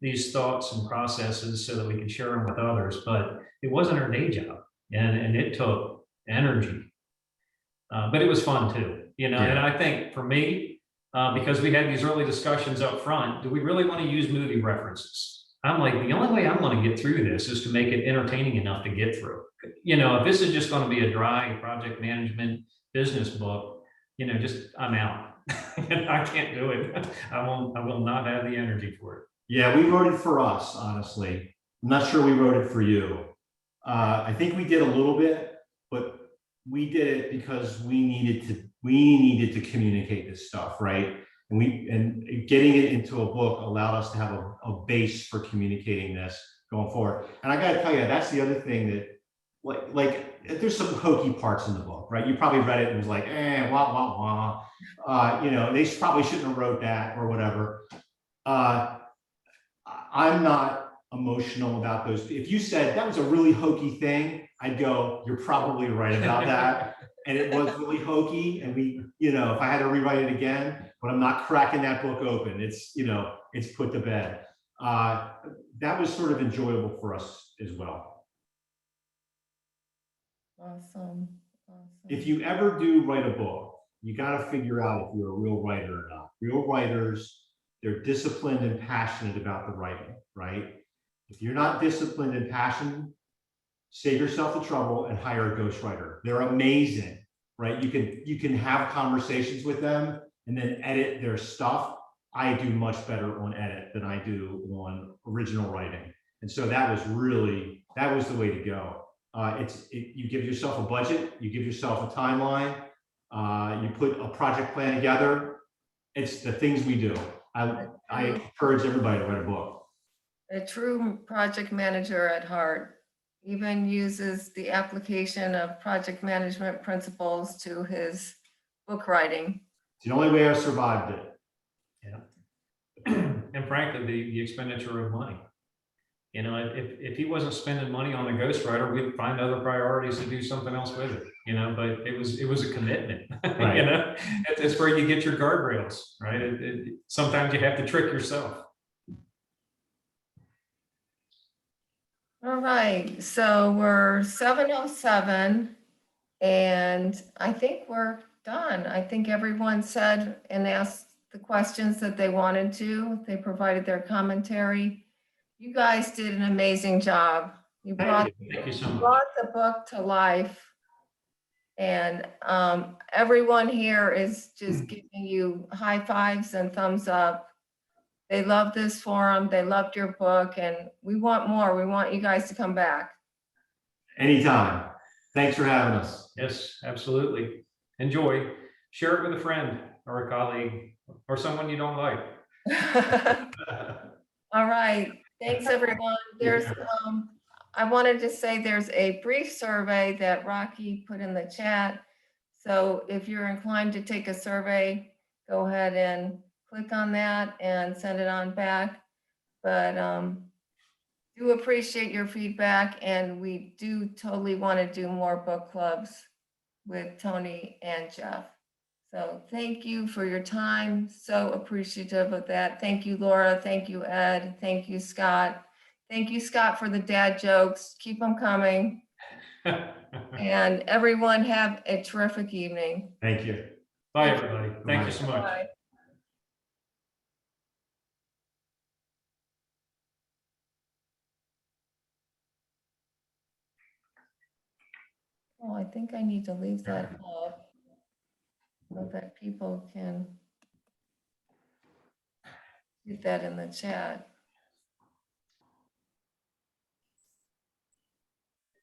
these thoughts and processes so that we could share them with others, but it wasn't our day job, and it took energy. But it was fun too, And I think for me, because we had these early discussions up front, do we really want to use movie references? I'm like, the only way I'm going to get through this is to make it entertaining enough to get through. If this is just going to be a dry project management business book, I'm out. I can't do it. I will not have the energy for it. Yeah, we wrote it for us, honestly. I'm not sure we wrote it for you. I think we did a little bit, but we did it because we needed to communicate this stuff, right? And getting it into a book allowed us to have a base for communicating this going forward. And I got to tell you, that's the other thing that, like there's some hokey parts in the book, right? You probably read it and was like, wah, wah, wah. They probably shouldn't have wrote that or whatever. I'm not emotional about those. If you said that was a really hokey thing, I'd go, you're probably right about that. And it was really hokey. And if I had to rewrite it again, but I'm not cracking that book open. It's put to bed. That was sort of enjoyable for us as well. Awesome. If you ever do write a book, you got to figure out if you're a real writer or not. Real writers, they're disciplined and passionate about the writing, right? If you're not disciplined and passionate, save yourself the trouble and hire a ghostwriter. They're amazing, right? You can have conversations with them and then edit their stuff. I do much better on edit than I do on original writing. And so that was the way to go. You give yourself a budget, you give yourself a timeline, you put a project plan together. It's the things we do. I encourage everybody to write a book. A true project manager at heart even uses the application of project management principles to his book writing. It's the only way I survived it. Yeah. And frankly, the expenditure of money. If he wasn't spending money on a ghostwriter, we'd find other priorities to do something else with it. But it was a commitment. Right. It's where you get your guardrails, right? Sometimes you have to trick yourself. All right, so we're 7:07 and I think we're done. I think everyone said and asked the questions that they wanted to. They provided their commentary. You guys did an amazing job. You brought Thank you so much. the book to life. And everyone here is just giving you high fives and thumbs up. They love this forum. They loved your book, and we want more. We want you guys to come back. Anytime. Thanks for having us. Yes, absolutely. Enjoy. Share it with a friend or a colleague or someone you don't like. All right. Thanks, everyone. I wanted to say there's a brief survey that Rocky put in the chat. So if you're inclined to take a survey, go ahead and click on that and send it on back. But do appreciate your feedback, and we do totally want to do more book clubs with Tony and Jeff. So thank you for your time. So appreciative of that. Thank you, Laura. Thank you, Ed. Thank you, Scott. Thank you, Scott, for the dad jokes. Keep them coming. And everyone have a terrific evening. Thank you. Bye, everybody. Thank you so much. Bye. Oh, I think I need to leave that up so that people can get that in the chat.